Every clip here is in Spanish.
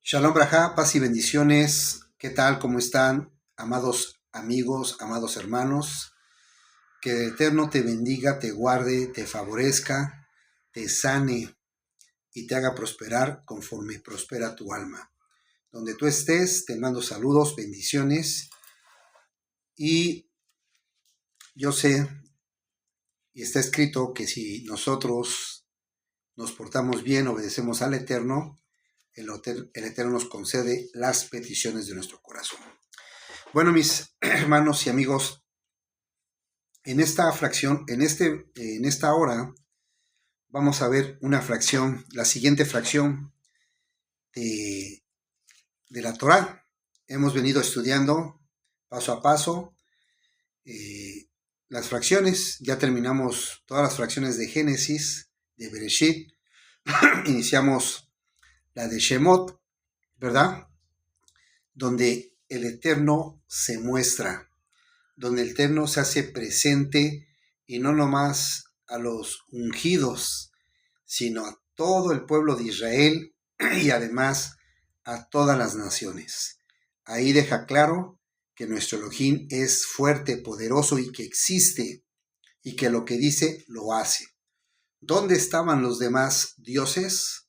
Shalom Braja, paz y bendiciones. ¿Qué tal? ¿Cómo están? Amados amigos, amados hermanos. Que el Eterno te bendiga, te guarde, te favorezca, te sane y te haga prosperar conforme prospera tu alma. Donde tú estés, te mando saludos, bendiciones. Y yo sé, y está escrito, que si nosotros nos portamos bien, obedecemos al Eterno, el Eterno nos concede las peticiones de nuestro corazón. Bueno, mis hermanos y amigos, en esta fracción, en esta hora, vamos a ver una fracción, la siguiente fracción de, de la Torá. Hemos venido estudiando paso a paso las fracciones. Ya terminamos todas las fracciones de Génesis, de Bereshit. Iniciamos la de Shemot, ¿verdad? Donde el Eterno se muestra, donde el Eterno se hace presente y no nomás a los ungidos, sino a todo el pueblo de Israel y además a todas las naciones. Ahí deja claro que nuestro Elohim es fuerte, poderoso y que existe y que lo que dice lo hace. ¿Dónde estaban los demás dioses?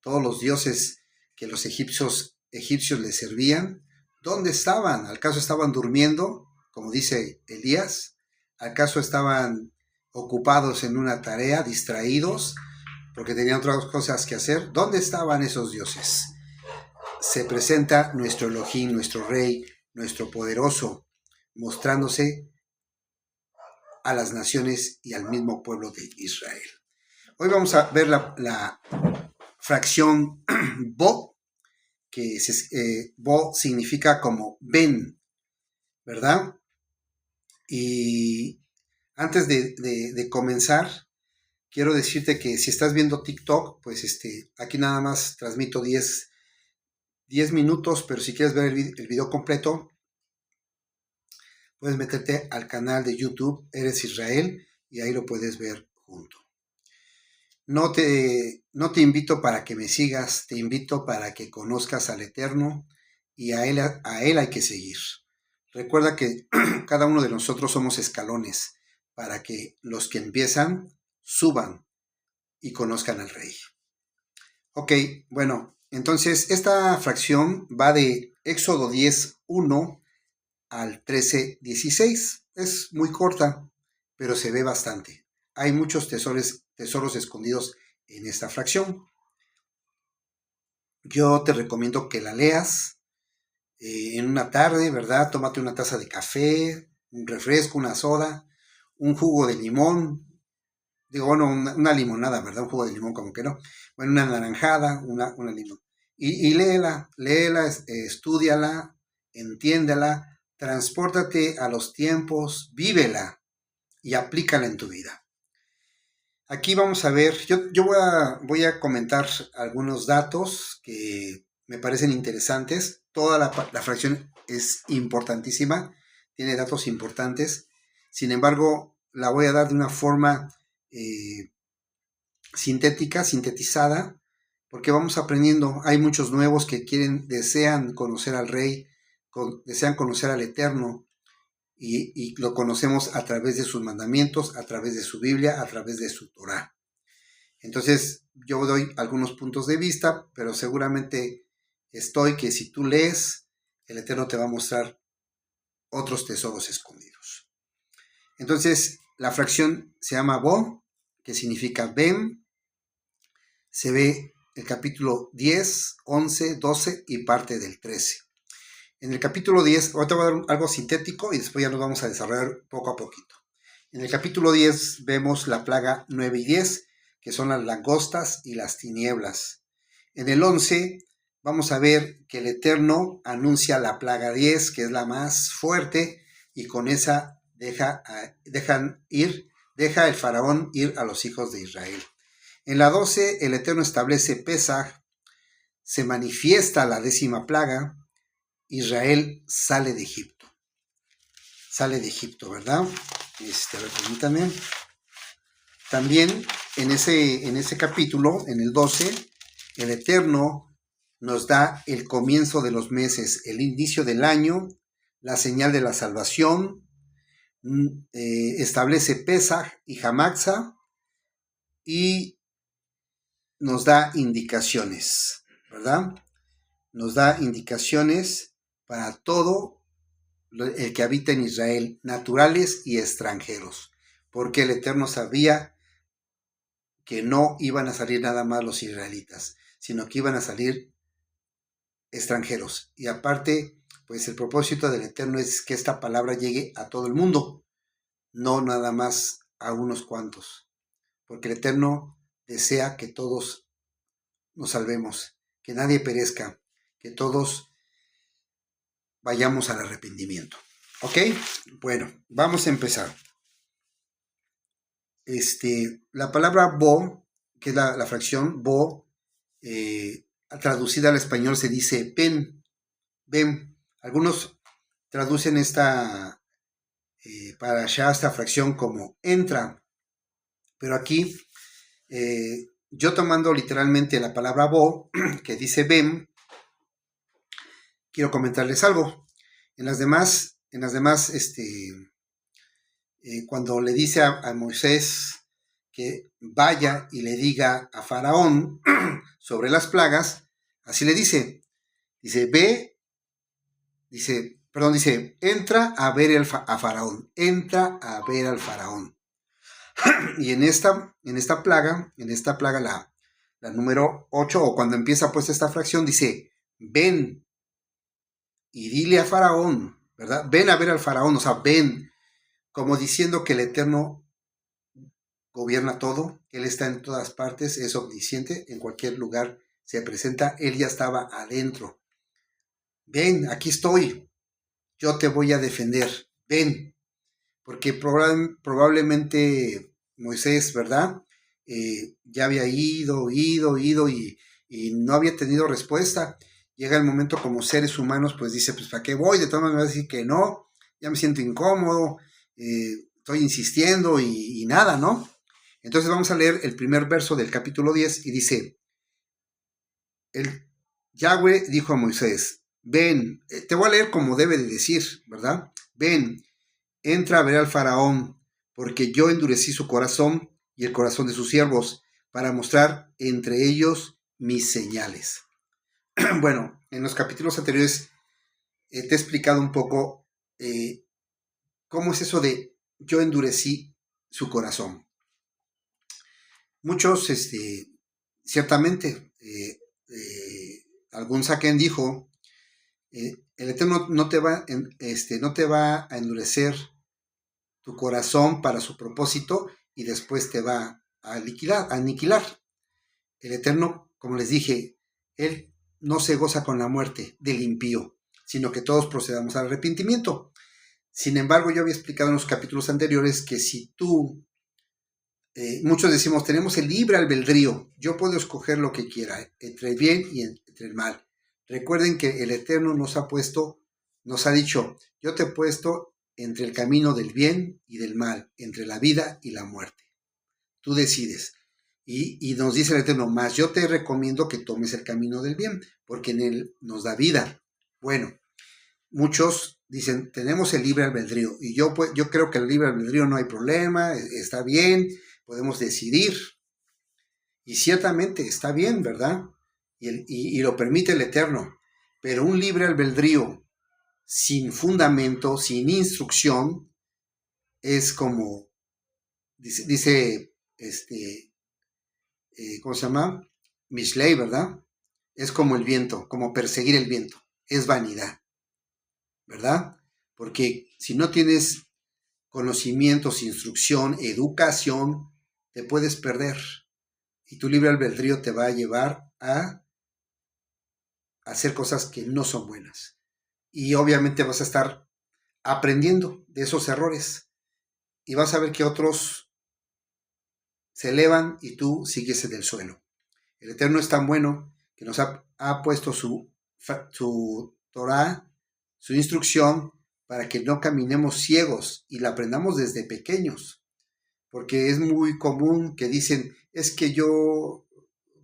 Todos los dioses que los egipcios les servían. ¿Dónde estaban? ¿Acaso estaban durmiendo, como dice Elías? ¿Acaso estaban ocupados en una tarea, distraídos, porque tenían otras cosas que hacer? ¿Dónde estaban esos dioses? Se presenta nuestro Elohim, nuestro Rey, nuestro poderoso, mostrándose a las naciones y al mismo pueblo de Israel. Hoy vamos a ver la fracción Bo, que Bo significa como ven, ¿verdad? Y antes de comenzar, quiero decirte que si estás viendo TikTok, pues aquí nada más transmito 10 minutos, pero si quieres ver el video completo, puedes meterte al canal de YouTube Eres Israel y ahí lo puedes ver junto. No te invito para que me sigas, te invito para que conozcas al Eterno y a él hay que seguir. Recuerda que cada uno de nosotros somos escalones para que los que empiezan suban y conozcan al Rey. Ok, bueno, entonces esta fracción va de Éxodo 10:1 al 13:16. Es muy corta, pero se ve bastante. Hay muchos tesoros escondidos en esta fracción. Yo te recomiendo que la leas en una tarde, ¿verdad? Tómate una taza de café, un refresco, una soda, un jugo de limón. Digo, bueno, una limonada, ¿verdad? Un jugo de limón como que no. Bueno, una naranjada, una limón. Y léela, estúdiala, entiéndela, transpórtate a los tiempos, vívela y aplícala en tu vida. Aquí vamos a ver, yo voy a comentar algunos datos que me parecen interesantes. Toda la fracción es importantísima, tiene datos importantes. Sin embargo, la voy a dar de una forma sintetizada, porque vamos aprendiendo. Hay muchos nuevos que desean conocer al Rey, desean conocer al Eterno, y lo conocemos a través de sus mandamientos, a través de su Biblia, a través de su Torá. Entonces, yo doy algunos puntos de vista, pero seguramente que si tú lees, el Eterno te va a mostrar otros tesoros escondidos. Entonces, la fracción se llama Bo, que significa ven. Se ve el capítulo 10, 11, 12 y parte del 13. En el capítulo 10, ahorita voy a dar algo sintético y después ya nos vamos a desarrollar poco a poquito. En el capítulo 10 vemos la plaga 9 y 10, que son las langostas y las tinieblas. En el 11 vamos a ver que el Eterno anuncia la plaga 10, que es la más fuerte, y con esa deja el faraón ir a los hijos de Israel. En la 12 el Eterno establece Pesaj, se manifiesta la 10ª plaga, Israel sale de Egipto. Sale de Egipto, ¿verdad? Permítanme. También en ese capítulo, en el 12, el Eterno nos da el comienzo de los meses, el inicio del año, la señal de la salvación, establece Pesaj y Hamaxa y nos da indicaciones, ¿verdad? Nos da indicaciones para todo el que habita en Israel, naturales y extranjeros, porque el Eterno sabía que no iban a salir nada más los israelitas, sino que iban a salir extranjeros. Y aparte, pues el propósito del Eterno es que esta palabra llegue a todo el mundo, no nada más a unos cuantos, porque el Eterno desea que todos nos salvemos, que nadie perezca, que todos vayamos al arrepentimiento. ¿Ok? Bueno, vamos a empezar. La palabra bo, que es la fracción bo, traducida al español se dice ven, ven. Algunos traducen para allá esta fracción como entra, pero aquí yo tomando literalmente la palabra bo, que dice ven, quiero comentarles algo. En las demás, cuando le dice a Moisés que vaya y le diga a Faraón sobre las plagas, así le dice, ve, dice, entra a ver a Faraón, entra a ver al Faraón. Y en esta plaga, la número 8, o cuando empieza pues esta fracción, dice, ven y dile a Faraón, ¿verdad? Ven a ver al Faraón, o sea, ven, como diciendo que el Eterno gobierna todo, Él está en todas partes, es omnisciente, en cualquier lugar se presenta, Él ya estaba adentro. Ven, aquí estoy, yo te voy a defender, ven, porque probablemente Moisés, ¿verdad? Ya había ido y no había tenido respuesta. Llega el momento como seres humanos, pues dice, pues ¿para qué voy? De todas maneras me va a decir que no, ya me siento incómodo, estoy insistiendo y nada, ¿no? Entonces vamos a leer el primer verso del capítulo 10 y dice, el Yahweh dijo a Moisés, ven, te voy a leer como debe de decir, ¿verdad? Ven, entra a ver al faraón, porque yo endurecí su corazón y el corazón de sus siervos, para mostrar entre ellos mis señales. Bueno, en los capítulos anteriores te he explicado un poco cómo es eso de yo endurecí su corazón. Muchos, ciertamente, algún Saquén dijo, el Eterno no te va a endurecer tu corazón para su propósito y después te va a aniquilar. El Eterno, como les dije, Él no se goza con la muerte del impío, sino que todos procedamos al arrepentimiento. Sin embargo, yo había explicado en los capítulos anteriores que si tú, muchos decimos, tenemos el libre albedrío, yo puedo escoger lo que quiera, entre el bien y entre el mal. Recuerden que el Eterno nos ha dicho, yo te he puesto entre el camino del bien y del mal, entre la vida y la muerte. Tú decides. Y nos dice el Eterno, más yo te recomiendo que tomes el camino del bien, porque en él nos da vida. Bueno, muchos dicen, tenemos el libre albedrío, y yo creo que el libre albedrío no hay problema, está bien, podemos decidir, y ciertamente está bien, ¿verdad? Y lo permite el Eterno, pero un libre albedrío sin fundamento, sin instrucción, es como, dice ¿cómo se llama? Mishlei, ¿verdad? Es como el viento, como perseguir el viento, es vanidad, ¿verdad? Porque si no tienes conocimientos, instrucción, educación, te puedes perder. Y tu libre albedrío te va a llevar a hacer cosas que no son buenas. Y obviamente vas a estar aprendiendo de esos errores. Y vas a ver que otros se elevan y tú sigues en el suelo. El Eterno es tan bueno que nos ha puesto su Torah, su instrucción, para que no caminemos ciegos y la aprendamos desde pequeños. Porque es muy común que dicen, es que yo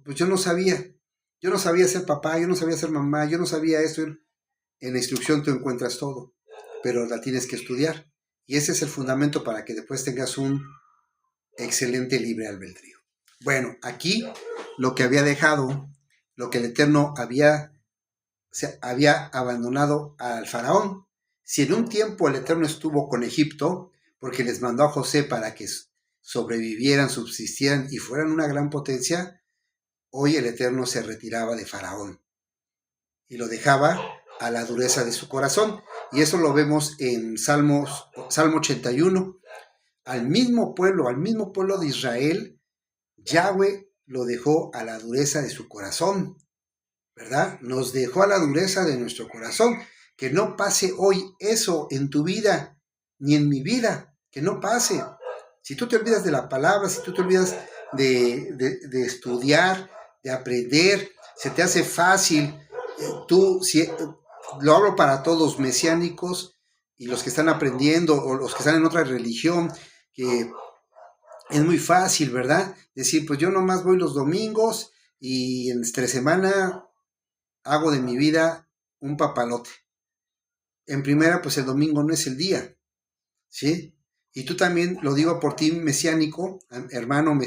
no sabía. Yo no sabía ser papá, yo no sabía ser mamá, yo no sabía esto. En la instrucción tú encuentras todo, pero la tienes que estudiar. Y ese es el fundamento para que después tengas un excelente libre albedrío. Bueno, aquí lo que había dejado, lo que el Eterno había abandonado al faraón. Si en un tiempo el Eterno estuvo con Egipto, porque les mandó a José para que sobrevivieran, subsistieran y fueran una gran potencia, hoy el Eterno se retiraba de faraón y lo dejaba a la dureza de su corazón. Y eso lo vemos en Salmo 81. Al mismo pueblo de Israel, Yahweh lo dejó a la dureza de su corazón, ¿verdad? Nos dejó a la dureza de nuestro corazón. Que no pase hoy eso en tu vida, ni en mi vida, que no pase. Si tú te olvidas de la palabra, si tú te olvidas de estudiar, de aprender, se te hace fácil, lo hablo para todos mesiánicos y los que están aprendiendo o los que están en otra religión, que es muy fácil, ¿verdad? Decir, pues yo nomás voy los domingos y entre semana hago de mi vida un papalote. En primera, pues el domingo no es el día, ¿sí? Y tú también, lo digo por ti, mesiánico, hermano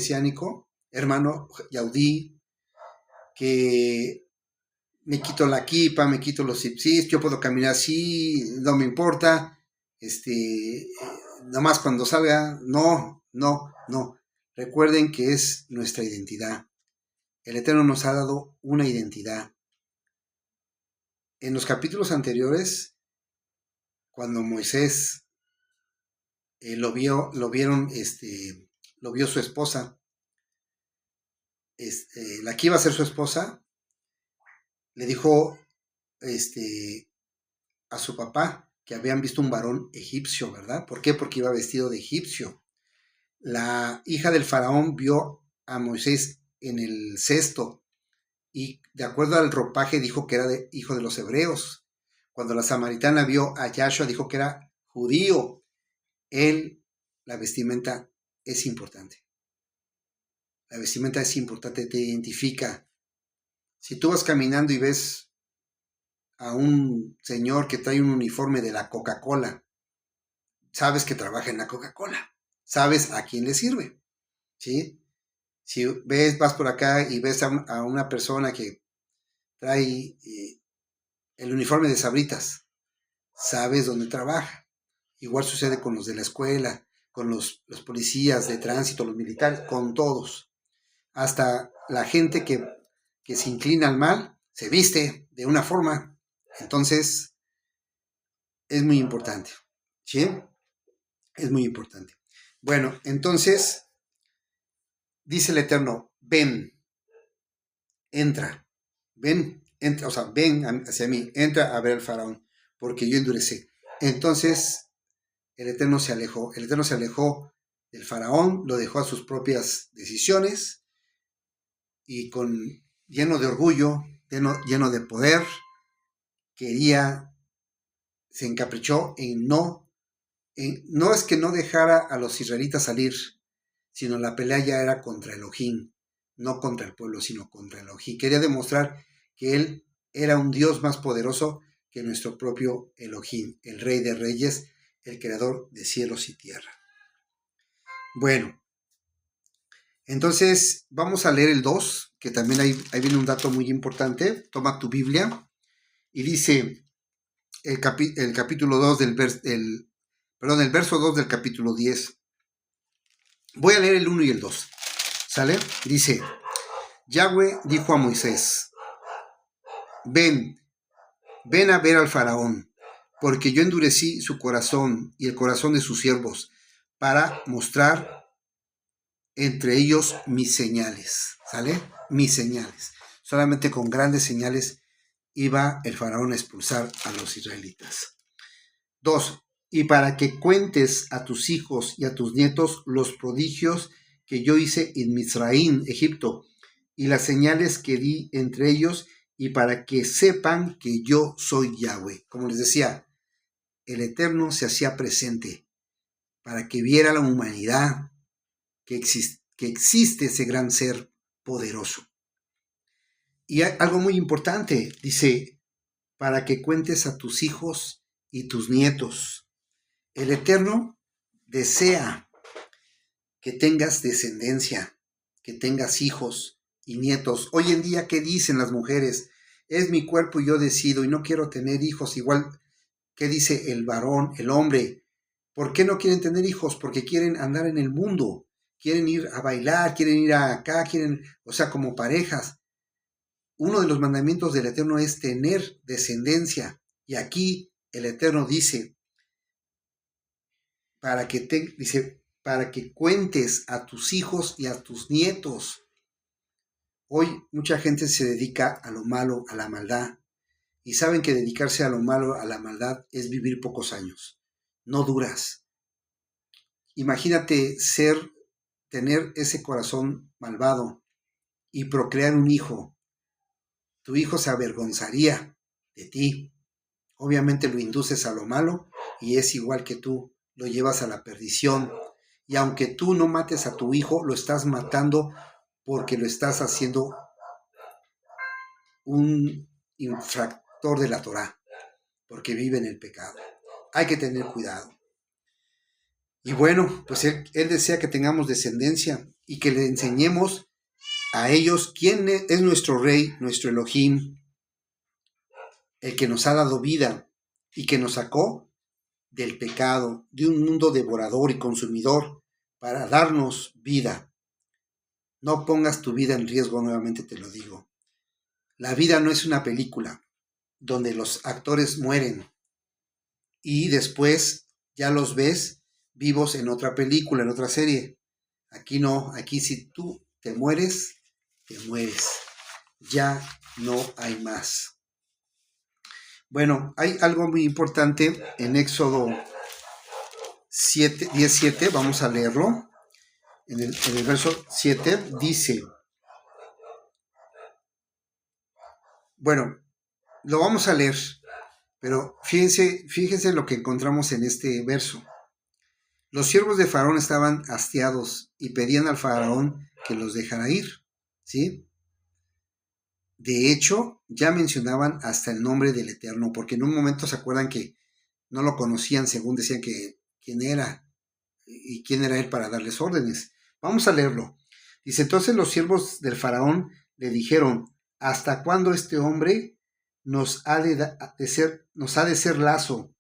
yaudí, que me quito la kipa, me quito los zipsis, yo puedo caminar así, no me importa, nomás cuando salga, no. Recuerden que es nuestra identidad. El Eterno nos ha dado una identidad. En los capítulos anteriores, cuando Moisés lo vio su esposa, la que iba a ser su esposa, le dijo a su papá que habían visto un varón egipcio, ¿verdad? ¿Por qué? Porque iba vestido de egipcio. La hija del faraón vio a Moisés en el cesto y de acuerdo al ropaje dijo que era hijo de los hebreos. Cuando la samaritana vio a Yahshua dijo que era judío. La vestimenta es importante. La vestimenta es importante, te identifica. Si tú vas caminando y ves a un señor que trae un uniforme de la Coca-Cola, sabes que trabaja en la Coca-Cola, sabes a quién le sirve, ¿sí? Si vas por acá y ves a una persona que trae el uniforme de Sabritas, sabes dónde trabaja. Igual sucede con los de la escuela, con los policías de tránsito, los militares, con todos. Hasta la gente que se inclina al mal, se viste de una forma. Entonces, es muy importante, ¿sí? Es muy importante. Bueno, entonces, dice el Eterno, ven, entra, o sea, ven hacia mí, entra a ver al faraón, porque yo endurecí. Entonces, el Eterno se alejó del faraón, lo dejó a sus propias decisiones y lleno de orgullo, lleno de poder, se encaprichó no es que no dejara a los israelitas salir, sino la pelea ya era contra Elohim, no contra el pueblo, sino contra Elohim. Quería demostrar que él era un Dios más poderoso que nuestro propio Elohim, el Rey de Reyes, el Creador de cielos y tierra. Bueno, entonces vamos a leer el 2, que también ahí viene un dato muy importante. Toma tu Biblia y dice el capítulo 2 el verso 2 del capítulo 10. Voy a leer el 1 y el 2. ¿Sale? Dice, Yahweh dijo a Moisés, ven a ver al faraón, porque yo endurecí su corazón y el corazón de sus siervos, para mostrar entre ellos mis señales. ¿Sale? Mis señales. Solamente con grandes señales iba el faraón a expulsar a los israelitas. 2. Y para que cuentes a tus hijos y a tus nietos los prodigios que yo hice en Mizraim, Egipto, y las señales que di entre ellos, y para que sepan que yo soy Yahweh. Como les decía, el Eterno se hacía presente para que viera la humanidad que existe ese gran ser poderoso. Y hay algo muy importante, dice, para que cuentes a tus hijos y tus nietos. El Eterno desea que tengas descendencia, que tengas hijos y nietos. Hoy en día, ¿qué dicen las mujeres? Es mi cuerpo y yo decido y no quiero tener hijos. Igual, ¿qué dice el varón, el hombre? ¿Por qué no quieren tener hijos? Porque quieren andar en el mundo, quieren ir a bailar, quieren ir acá, o sea, como parejas. Uno de los mandamientos del Eterno es tener descendencia. Y aquí el Eterno dice, para que cuentes a tus hijos y a tus nietos. Hoy mucha gente se dedica a lo malo, a la maldad, y saben que dedicarse a lo malo, a la maldad, es vivir pocos años. No duras. Imagínate tener ese corazón malvado y procrear un hijo. Tu hijo se avergonzaría de ti. Obviamente lo induces a lo malo y es igual que tú, lo llevas a la perdición. Y aunque tú no mates a tu hijo, lo estás matando porque lo estás haciendo un infractor de la Torá, porque vive en el pecado. Hay que tener cuidado. Y bueno, pues él desea que tengamos descendencia y que le enseñemos a ellos quién es nuestro rey, nuestro Elohim, el que nos ha dado vida y que nos sacó del pecado, de un mundo devorador y consumidor, para darnos vida. No pongas tu vida en riesgo, nuevamente te lo digo. La vida no es una película donde los actores mueren y después ya los ves vivos en otra película, en otra serie. Aquí no, aquí si tú te mueres, te mueres. Ya no hay más. Bueno, hay algo muy importante en Éxodo 17, vamos a leerlo. En el verso 7 dice, bueno, lo vamos a leer, pero fíjense lo que encontramos en este verso. Los siervos de Faraón estaban hastiados y pedían al Faraón que los dejara ir, ¿sí? De hecho, ya mencionaban hasta el nombre del Eterno, porque en un momento se acuerdan que no lo conocían, según decían que quién era y quién era él para darles órdenes. Vamos a leerlo. Dice, entonces los siervos del Faraón le dijeron, ¿hasta cuándo este hombre nos ha de ser lazo?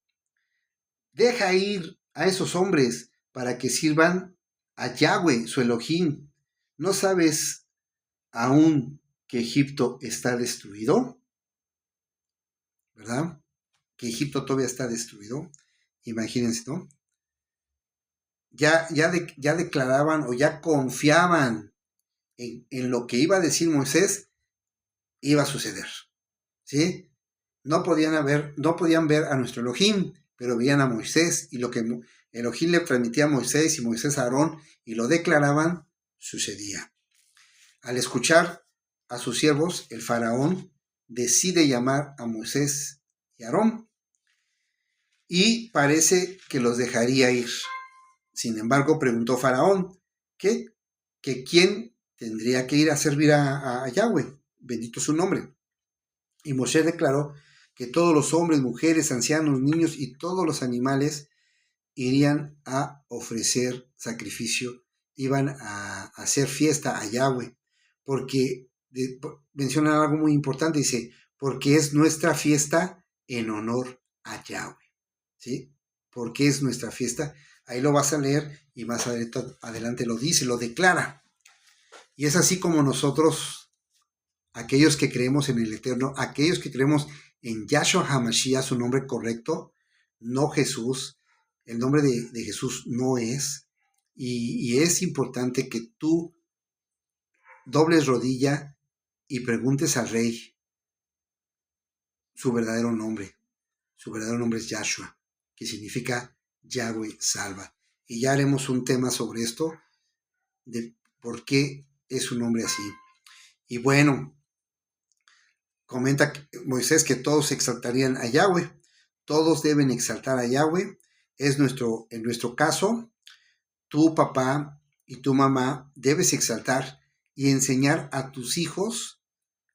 Deja ir a esos hombres para que sirvan a Yahweh, su Elohim. ¿No sabes aún que Egipto está destruido? ¿Verdad? Que Egipto todavía está destruido. Imagínense, ¿no? Ya declaraban o ya confiaban en lo que iba a decir Moisés, iba a suceder. ¿Sí? No podían ver a nuestro Elohim, pero veían a Moisés, y lo que Elohim le transmitía a Moisés y Moisés a Aarón y lo declaraban, sucedía. Al escuchar a sus siervos, el faraón decide llamar a Moisés y Aarón y parece que los dejaría ir. Sin embargo, preguntó Faraón que quién tendría que ir a servir a Yahweh, bendito su nombre. Y Moshe declaró que todos los hombres, mujeres, ancianos, niños y todos los animales irían a ofrecer sacrificio, iban a hacer fiesta a Yahweh, porque menciona algo muy importante, dice, porque es nuestra fiesta en honor a Yahweh, ¿sí? Porque es nuestra fiesta, ahí lo vas a leer y más adelante lo dice, lo declara. Y es así como nosotros, aquellos que creemos en el Eterno, aquellos que creemos en Yahshua HaMashiach, su nombre correcto, no Jesús, el nombre de Jesús no es, y es importante que tú dobles rodilla y preguntes al Rey su verdadero nombre. Su verdadero nombre es Yahshua, que significa Yahweh salva. Y ya haremos un tema sobre esto, de por qué es un nombre así. Y bueno, comenta Moisés que todos exaltarían a Yahweh. Todos deben exaltar a Yahweh. En nuestro caso, tu papá y tu mamá debes exaltar y enseñar a tus hijos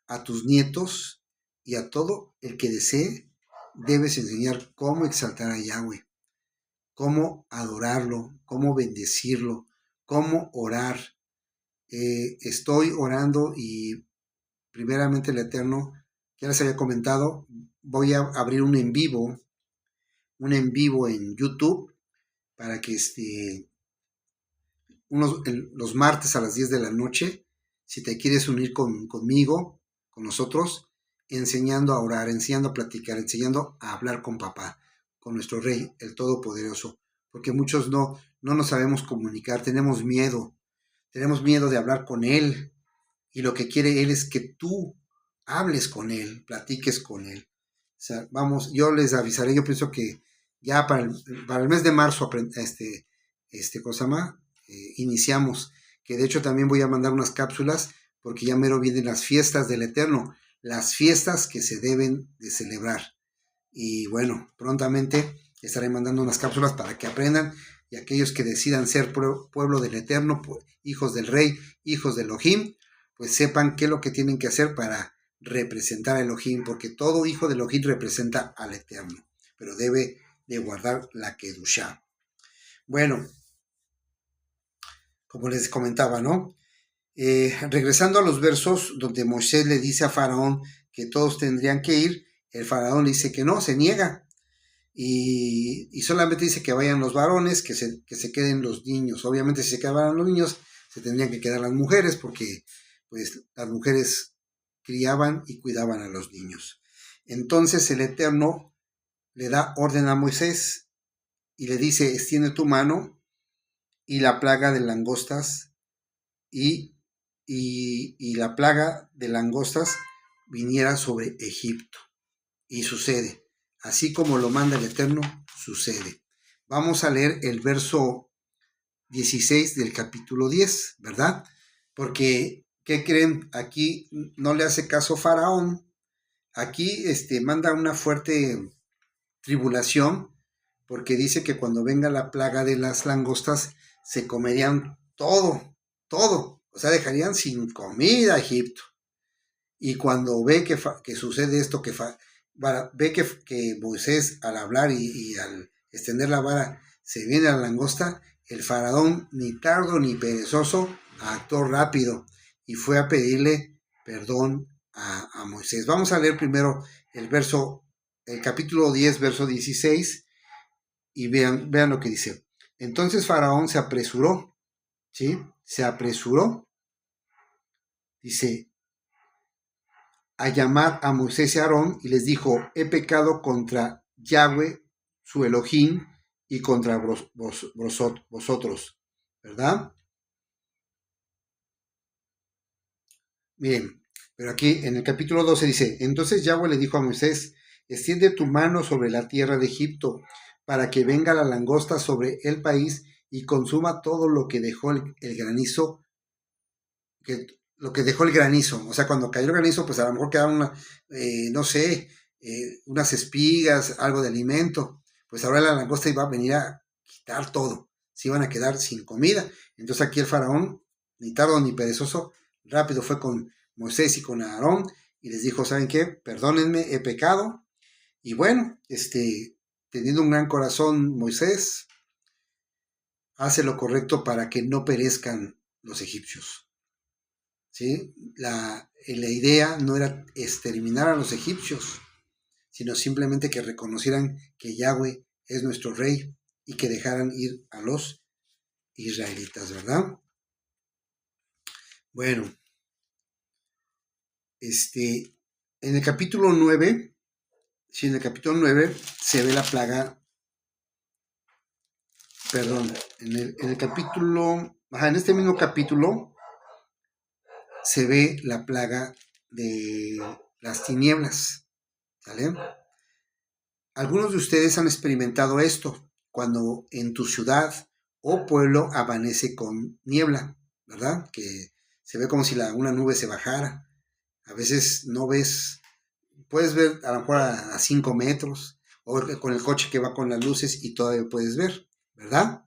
a tus nietos y a todo el que desee, debes enseñar cómo exaltar a Yahweh, cómo adorarlo, cómo bendecirlo, cómo orar. Estoy orando y primeramente el Eterno, ya les había comentado, voy a abrir un en vivo en YouTube para que los martes a las 10 de la noche, si te quieres unir conmigo, con nosotros, enseñando a orar, enseñando a platicar, enseñando a hablar con papá, con nuestro Rey, el Todopoderoso, porque muchos no nos sabemos comunicar, tenemos miedo de hablar con Él, y lo que quiere Él es que tú hables con Él, platiques con Él. O sea, vamos, yo les avisaré, yo pienso que ya para el mes de marzo, ¿cómo se llama? Iniciamos, que de hecho también voy a mandar unas cápsulas, porque ya mero vienen las fiestas del Eterno, las fiestas que se deben de celebrar. Y bueno, prontamente estaré mandando unas cápsulas para que aprendan, y aquellos que decidan ser pueblo del Eterno, hijos del Rey, hijos de Elohim, pues sepan qué es lo que tienen que hacer para representar a Elohim, porque todo hijo de Elohim representa al Eterno, pero debe de guardar la Kedushá. Bueno, como les comentaba, ¿no? Regresando a los versos donde Moisés le dice a Faraón que todos tendrían que ir, el Faraón le dice que no, se niega, y solamente dice que vayan los varones, que se queden los niños. Obviamente si se quedaban los niños, se tendrían que quedar las mujeres, porque pues las mujeres criaban y cuidaban a los niños. Entonces el Eterno le da orden a Moisés y le dice, extiende tu mano, y la plaga de langostas y la plaga de langostas viniera sobre Egipto. Y sucede, así como lo manda el Eterno, sucede. Vamos a leer el verso 16 del capítulo 10, ¿verdad? Porque, ¿qué creen? Aquí no le hace caso Faraón. Aquí manda una fuerte tribulación, porque dice que cuando venga la plaga de las langostas, se comerían todo. O sea, dejarían sin comida a Egipto. Y cuando ve que sucede esto, ve que Moisés al hablar y al extender la vara se viene a la langosta, el faraón ni tardo ni perezoso actuó rápido y fue a pedirle perdón a Moisés. Vamos a leer primero el capítulo 10, verso 16, y vean lo que dice. Entonces Faraón se apresuró, ¿sí? Se apresuró, dice, a llamar a Moisés y Aarón, y les dijo, he pecado contra Yahweh, su Elohim, y contra vosotros, ¿verdad? Miren, pero aquí en el capítulo 12 dice, entonces Yahweh le dijo a Moisés, extiende tu mano sobre la tierra de Egipto, para que venga la langosta sobre el país y consuma todo lo que dejó el granizo, lo que dejó el granizo. O sea, cuando cayó el granizo, pues a lo mejor quedaron no sé, unas espigas, algo de alimento. Pues ahora la langosta iba a venir a quitar todo. Se iban a quedar sin comida. Entonces aquí el faraón, ni tardo ni perezoso, rápido fue con Moisés y con Aarón y les dijo, ¿saben qué? Perdónenme, he pecado. Y bueno, teniendo un gran corazón, Moisés hace lo correcto para que no perezcan los egipcios. ¿Sí? La idea no era exterminar a los egipcios, sino simplemente que reconocieran que Yahweh es nuestro rey y que dejaran ir a los israelitas, ¿verdad? Bueno, en el capítulo 9, sí, en el capítulo 9 se ve la plaga, perdón, en el capítulo, en este mismo capítulo se ve la plaga de las tinieblas, ¿sale? Algunos de ustedes han experimentado esto cuando en tu ciudad o pueblo amanece con niebla, ¿verdad? Que se ve como si una nube se bajara. A veces no ves, puedes ver a lo mejor a 5 metros, o con el coche que va con las luces y todavía puedes ver, ¿verdad?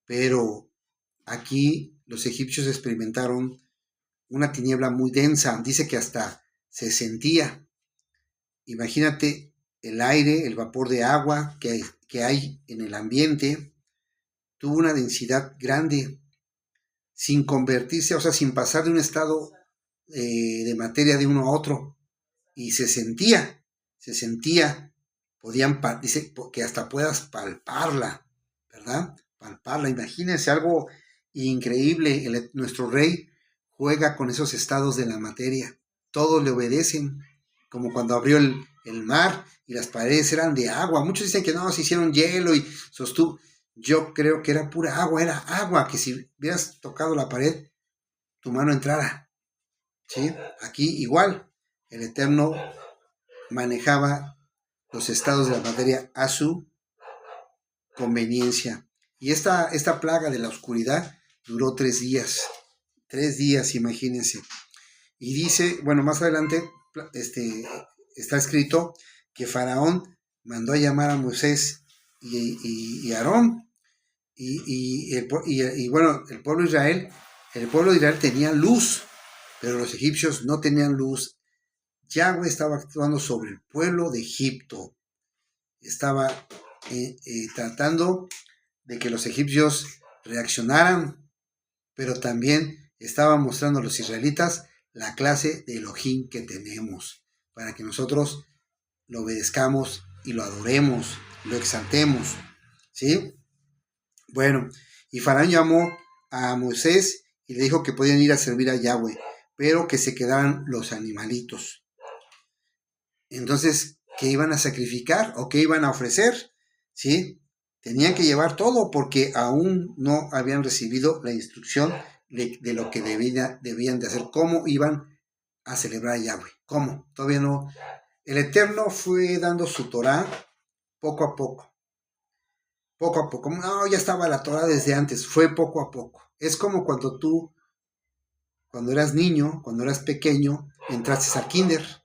Pero aquí los egipcios experimentaron una tiniebla muy densa. Dice que hasta se sentía. Imagínate el aire, el vapor de agua que hay en el ambiente, tuvo una densidad grande, sin convertirse, o sea, sin pasar de un estado de materia de uno a otro. Y se sentía, dice que hasta puedas palparla, ¿verdad? Palparla, imagínense algo increíble. Nuestro rey juega con esos estados de la materia, todos le obedecen, como cuando abrió el mar y las paredes eran de agua. Muchos dicen que no, se hicieron hielo y sostuvo. Yo creo que era pura agua, era agua, que si hubieras tocado la pared, tu mano entrara. ¿Sí? Aquí igual, el Eterno manejaba los estados de la materia a su conveniencia. Y esta plaga de la oscuridad duró 3 días. 3 días, imagínense. Y dice, bueno, más adelante está escrito que Faraón mandó a llamar a Moisés y Aarón. Y bueno, el pueblo de Israel tenía luz, pero los egipcios no tenían luz. Yahweh estaba actuando sobre el pueblo de Egipto. Estaba tratando de que los egipcios reaccionaran, pero también estaba mostrando a los israelitas la clase de Elohim que tenemos, para que nosotros lo obedezcamos y lo adoremos, lo exaltemos. ¿Sí? Bueno, y Faraón llamó a Moisés y le dijo que podían ir a servir a Yahweh, pero que se quedaran los animalitos. Entonces, ¿qué iban a sacrificar o qué iban a ofrecer? ¿Sí? Tenían que llevar todo porque aún no habían recibido la instrucción de lo que debían de hacer, cómo iban a celebrar a Yahweh. ¿Cómo? Todavía no. El Eterno fue dando su Torah poco a poco. Poco a poco. No, ya estaba la Torah desde antes. Fue poco a poco. Es como cuando eras niño, cuando eras pequeño, entraste al kinder,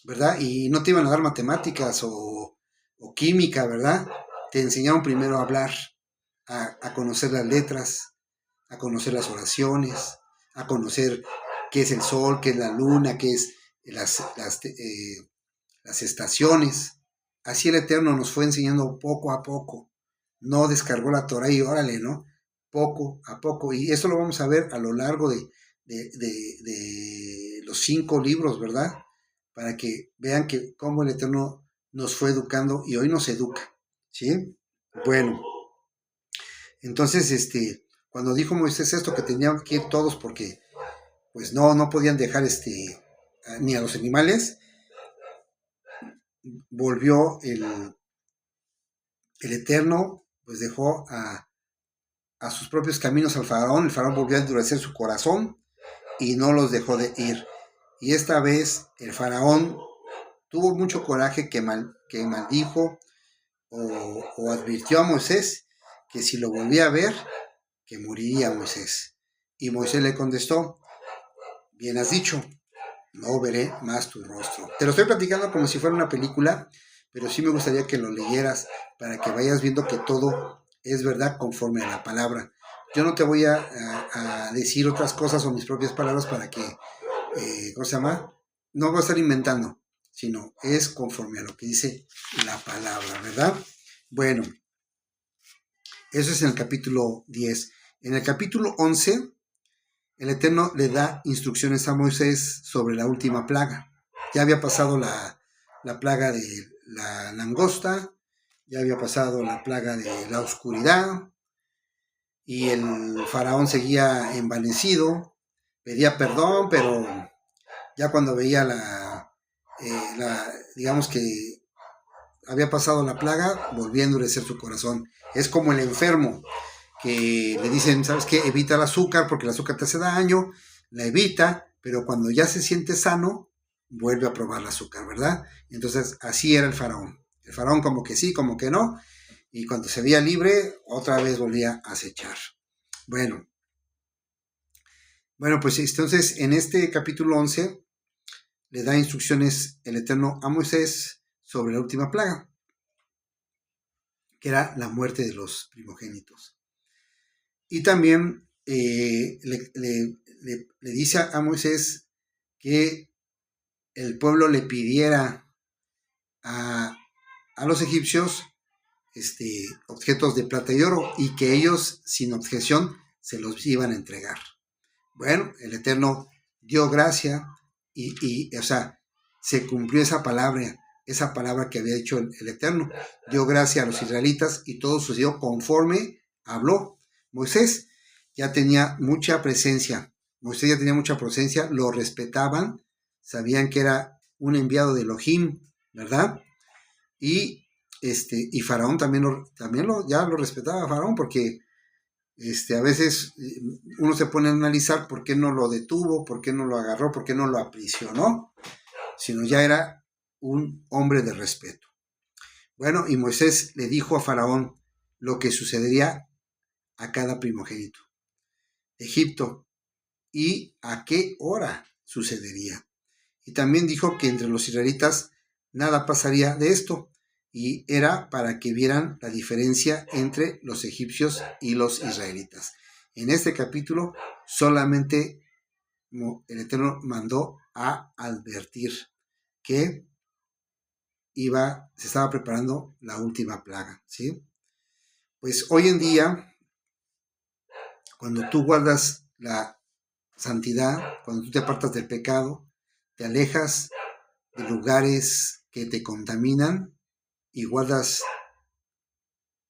¿verdad? Y no te iban a dar matemáticas o química, ¿verdad? Te enseñaron primero a hablar, a conocer las letras, a conocer las oraciones, a conocer qué es el sol, qué es la luna, qué es las estaciones. Así el Eterno nos fue enseñando poco a poco. No descargó la Torah y órale, ¿no? Poco a poco. Y eso lo vamos a ver a lo largo de los 5 libros, ¿verdad? Para que vean que cómo el Eterno nos fue educando y hoy nos educa. ¿Sí? Bueno, entonces, cuando dijo Moisés esto, que tenían que ir todos porque, pues no podían dejar ni a los animales, volvió el Eterno, pues dejó a sus propios caminos al Faraón. El Faraón volvió a endurecer su corazón y no los dejó de ir. Y esta vez el Faraón tuvo mucho coraje que maldijo o advirtió a Moisés que si lo volvía a ver, que moriría Moisés. Y Moisés le contestó, bien has dicho, no veré más tu rostro. Te lo estoy platicando como si fuera una película, pero sí me gustaría que lo leyeras para que vayas viendo que todo es verdad conforme a la palabra. Yo no te voy a decir otras cosas o mis propias palabras para que, ¿cómo se llama? No voy a estar inventando, sino es conforme a lo que dice la palabra, ¿verdad? Bueno, eso es en el capítulo 10. En el capítulo 11, el Eterno le da instrucciones a Moisés sobre la última plaga. Ya había pasado la plaga de la langosta, ya había pasado la plaga de la oscuridad, y el faraón seguía envanecido, pedía perdón, pero ya cuando veía digamos que había pasado la plaga, volvía a endurecer su corazón. Es como el enfermo, que le dicen, ¿sabes qué? Evita el azúcar porque el azúcar te hace daño, la evita, pero cuando ya se siente sano, vuelve a probar el azúcar, ¿verdad? Entonces, así era el faraón. El faraón como que sí, como que no, y cuando se veía libre, otra vez volvía a acechar. Bueno, pues entonces en este capítulo 11 le da instrucciones el Eterno a Moisés sobre la última plaga, que era la muerte de los primogénitos. Y también le dice a Moisés que el pueblo le pidiera a los egipcios objetos de plata y oro, y que ellos sin objeción se los iban a entregar. Bueno, el Eterno dio gracia o sea, se cumplió esa palabra que había dicho el Eterno. Dio gracia a los israelitas y todo sucedió conforme habló. Moisés ya tenía mucha presencia. Lo respetaban, sabían que era un enviado de Elohim, ¿verdad? Y Faraón ya lo respetaba a Faraón, porque a veces uno se pone a analizar por qué no lo detuvo, por qué no lo agarró, por qué no lo aprisionó, sino ya era un hombre de respeto. Bueno, y Moisés le dijo a Faraón lo que sucedería a cada primogénito de Egipto y a qué hora sucedería. Y también dijo que entre los israelitas nada pasaría de esto, y era para que vieran la diferencia entre los egipcios y los israelitas. En este capítulo solamente el Eterno mandó a advertir que se estaba preparando la última plaga, ¿sí? Pues hoy en día, cuando tú guardas la santidad, cuando tú te apartas del pecado, te alejas de lugares que te contaminan y guardas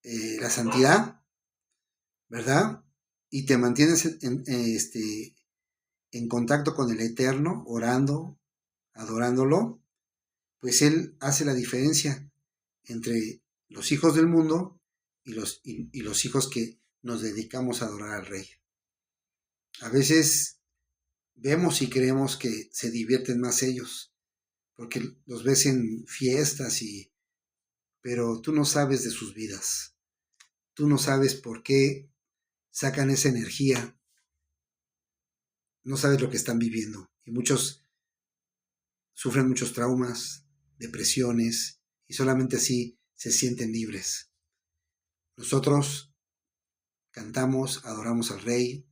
la santidad, ¿verdad? Y te mantienes en contacto con el Eterno, orando, adorándolo, pues Él hace la diferencia entre los hijos del mundo y los hijos que nos dedicamos a adorar al Rey. A veces vemos y creemos que se divierten más ellos, porque los ves en fiestas pero tú no sabes de sus vidas. Tú no sabes por qué sacan esa energía. No sabes lo que están viviendo. Y muchos sufren muchos traumas, depresiones, y solamente así se sienten libres. Nosotros cantamos, adoramos al Rey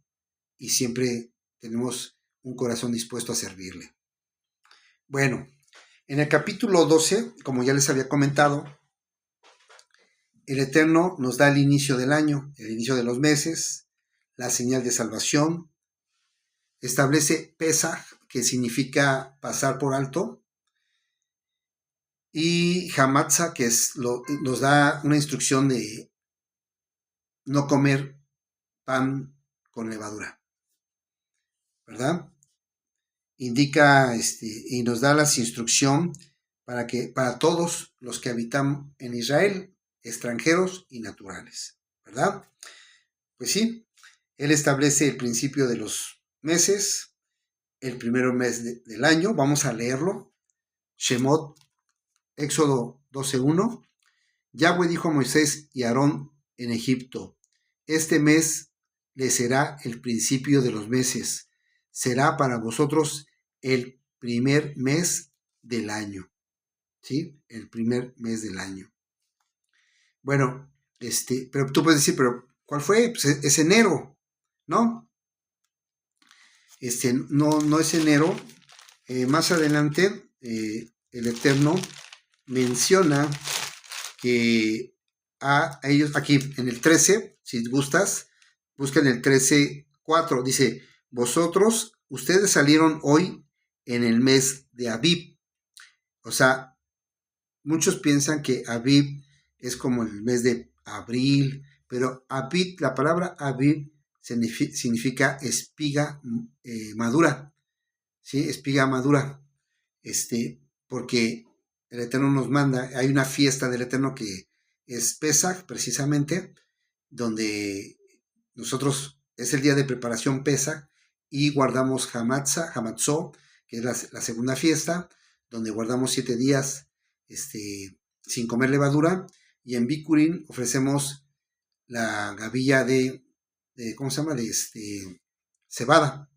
y siempre tenemos un corazón dispuesto a servirle. Bueno, en el capítulo 12, como ya les había comentado, el Eterno nos da el inicio del año, el inicio de los meses, la señal de salvación, establece Pesaj, que significa pasar por alto, y Hamatza, que nos da una instrucción de no comer pan con levadura, ¿verdad? Indica y nos da las instrucciones para todos los que habitan en Israel, extranjeros y naturales, ¿verdad? Pues sí, él establece el principio de los meses, el primer mes del año. Vamos a leerlo. Shemot, Éxodo 12:1. Yahweh dijo a Moisés y a Aarón en Egipto: este mes les será el principio de los meses, será para vosotros el primer mes del año. ¿Sí? El primer mes del año. Bueno, pero tú puedes decir, pero ¿cuál fue? Pues es enero, ¿no? No es enero. Más adelante, el Eterno menciona que a ellos, aquí en el 13, si gustas, buscan el 13:4, dice: ustedes salieron hoy en el mes de Abib. O sea, muchos piensan que Abib es como el mes de abril, pero Abib, la palabra Abib significa espiga madura, ¿sí? Espiga madura, porque el Eterno nos manda, hay una fiesta del Eterno que es Pesaj, precisamente, donde nosotros, es el día de preparación Pesaj, y guardamos Hamatzó, que es la segunda fiesta, donde guardamos 7 días sin comer levadura, y en Bikurim ofrecemos la gavilla ¿cómo se llama? De cebada,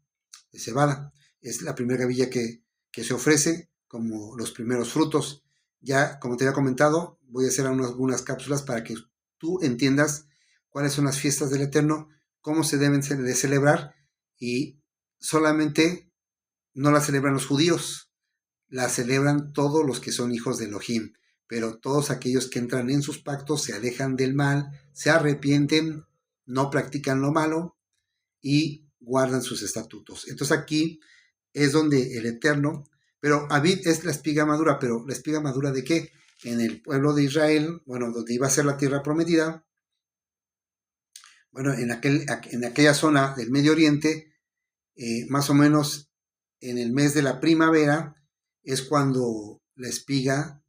es la primera gavilla que se ofrece como los primeros frutos. Ya, como te había comentado, voy a hacer algunas cápsulas para que tú entiendas cuáles son las fiestas del Eterno, cómo se deben de celebrar, y solamente no las celebran los judíos, la celebran todos los que son hijos de Elohim, pero todos aquellos que entran en sus pactos se alejan del mal, se arrepienten, no practican lo malo y guardan sus estatutos. Entonces aquí es donde el Eterno, pero Abib es la espiga madura, pero ¿la espiga madura de qué? En el pueblo de Israel, bueno, donde iba a ser la tierra prometida, bueno, en aquella zona del Medio Oriente, más o menos en el mes de la primavera, es cuando la espiga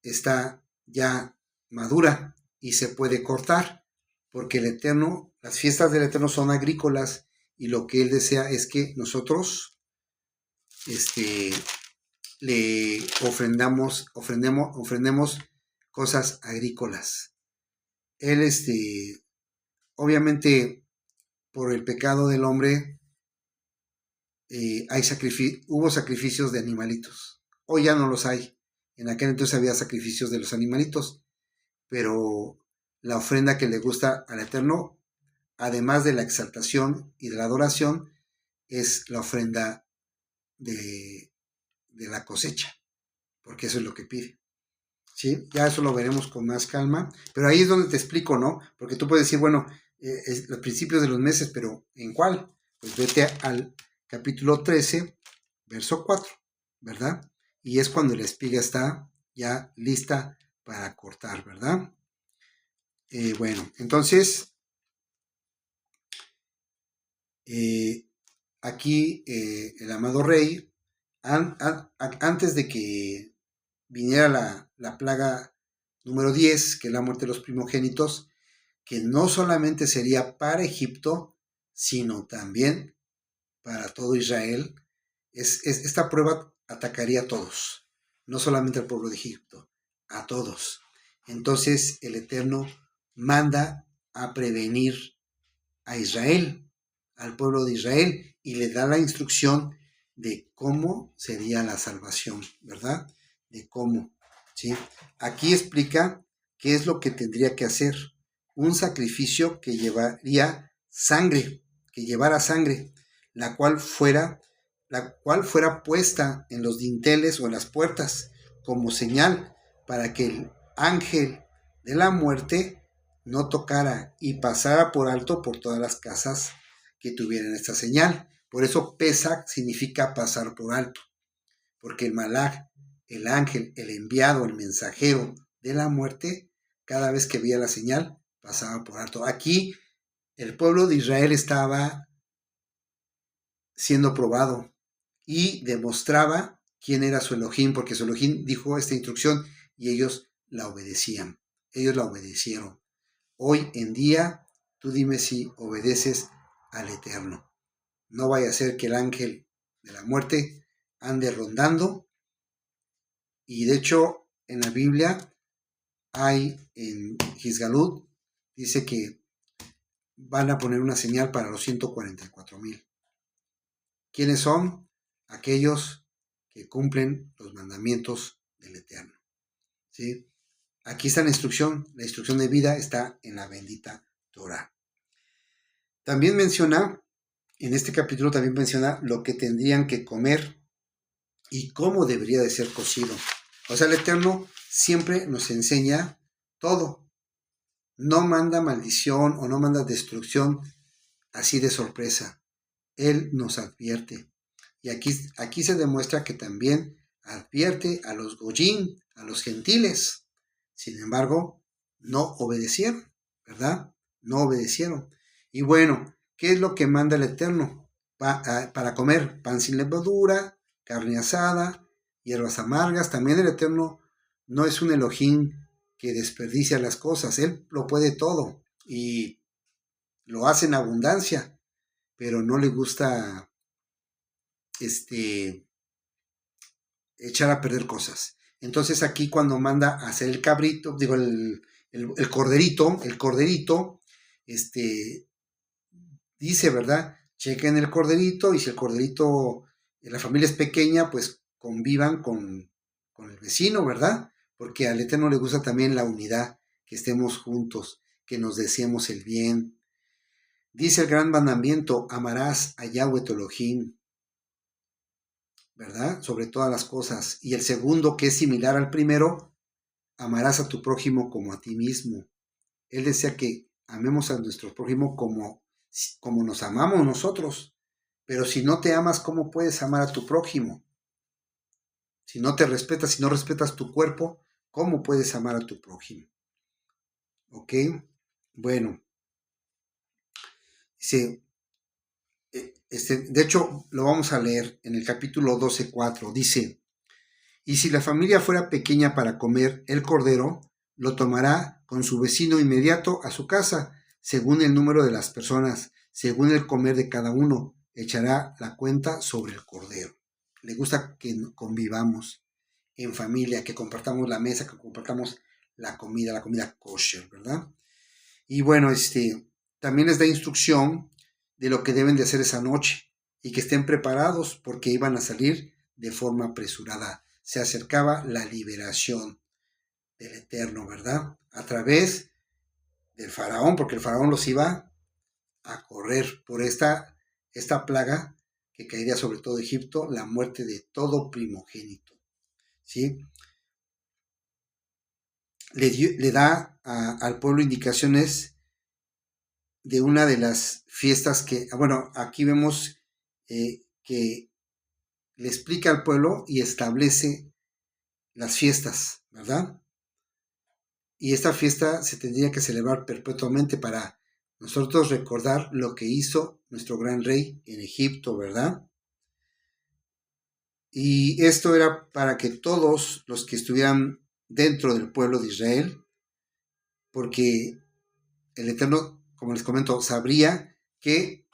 está ya madura y se puede cortar, porque el Eterno, las fiestas del Eterno son agrícolas y lo que Él desea es que nosotros le ofrendemos cosas agrícolas. Él, obviamente, por el pecado del hombre, hubo sacrificios de animalitos. Hoy ya no los hay. En aquel entonces había sacrificios de los animalitos, pero la ofrenda que le gusta al Eterno, además de la exaltación y de la adoración, es la ofrenda de la cosecha, porque eso es lo que pide. ¿Sí? Ya eso lo veremos con más calma, pero ahí es donde te explico, ¿no? Porque tú puedes decir, bueno, los principios de los meses, pero ¿en cuál? Pues vete al capítulo 13, verso 4, ¿verdad? Y es cuando la espiga está ya lista para cortar, ¿verdad? Bueno, entonces, aquí el amado rey, antes de que viniera la plaga número 10, que es la muerte de los primogénitos, que no solamente sería para Egipto, sino también para todo Israel. Esta prueba atacaría a todos, no solamente al pueblo de Egipto, a todos. Entonces el Eterno manda a prevenir a Israel, al pueblo de Israel, y le da la instrucción de cómo sería la salvación, ¿verdad? De cómo, ¿sí? Aquí explica qué es lo que tendría que hacer. Un sacrificio que llevaría sangre, que llevara sangre, la cual fuera puesta en los dinteles o en las puertas como señal para que el ángel de la muerte no tocara y pasara por alto por todas las casas que tuvieran esta señal. Por eso Pesach significa pasar por alto, porque el malaj, el ángel, el enviado, el mensajero de la muerte, cada vez que veía la señal, pasaba por alto. Aquí el pueblo de Israel estaba siendo probado y demostraba quién era su Elohim, porque su Elohim dijo esta instrucción y ellos la obedecían. Ellos la obedecieron. Hoy en día, tú dime si obedeces al Eterno. No vaya a ser que el ángel de la muerte ande rondando. Y de hecho, en la Biblia hay, en Gisgalut, dice que van a poner una señal para los 144,000. ¿Quiénes son? Aquellos que cumplen los mandamientos del Eterno. ¿Sí? Aquí está la instrucción de vida está en la bendita Torah. También menciona, en este capítulo también menciona lo que tendrían que comer y cómo debería de ser cocido. O sea, el Eterno siempre nos enseña todo. No manda maldición o no manda destrucción así de sorpresa. Él nos advierte. Y aquí se demuestra que también advierte a los goyim, a los gentiles. Sin embargo, no obedecieron, ¿verdad? No obedecieron. Y bueno, ¿qué es lo que manda el Eterno? Para comer pan sin levadura, carne asada, hierbas amargas. También el Eterno no es un Elohim que desperdicia las cosas. Él lo puede todo y lo hace en abundancia, pero no le gusta echar a perder cosas. Entonces aquí cuando manda a hacer el cabrito, digo el corderito, dice, ¿verdad? Chequen el corderito y si el corderito, la familia es pequeña, pues convivan con el vecino, ¿verdad? Porque al Eterno le gusta también la unidad, que estemos juntos, que nos deseemos el bien. Dice el gran mandamiento, amarás a Yahweh tu Elohim, ¿verdad? Sobre todas las cosas. Y el segundo, que es similar al primero, amarás a tu prójimo como a ti mismo. Él decía que amemos a nuestro prójimo como nos amamos nosotros. Pero si no te amas, ¿cómo puedes amar a tu prójimo? Si no te respetas, si no respetas tu cuerpo, ¿cómo puedes amar a tu prójimo? ¿Ok? Bueno, dice, de hecho, lo vamos a leer en el capítulo 12:4. Dice, y si la familia fuera pequeña para comer el cordero, lo tomará con su vecino inmediato a su casa, según el número de las personas, según el comer de cada uno, echará la cuenta sobre el cordero. Le gusta que convivamos en familia, que compartamos la mesa, que compartamos la comida kosher, ¿verdad? Y bueno, también les da instrucción de lo que deben de hacer esa noche y que estén preparados porque iban a salir de forma apresurada. Se acercaba la liberación del Eterno, ¿verdad? A través del faraón, porque el faraón los iba a correr por esta plaga que caería sobre todo Egipto, la muerte de todo primogénito, ¿sí? Le da al pueblo indicaciones de una de las fiestas que, bueno, aquí vemos que le explica al pueblo y establece las fiestas, ¿verdad? Y esta fiesta se tendría que celebrar perpetuamente para nosotros recordar lo que hizo nuestro gran rey en Egipto, ¿verdad? Y esto era para que todos los que estuvieran dentro del pueblo de Israel, porque el Eterno, como les comento, sabría que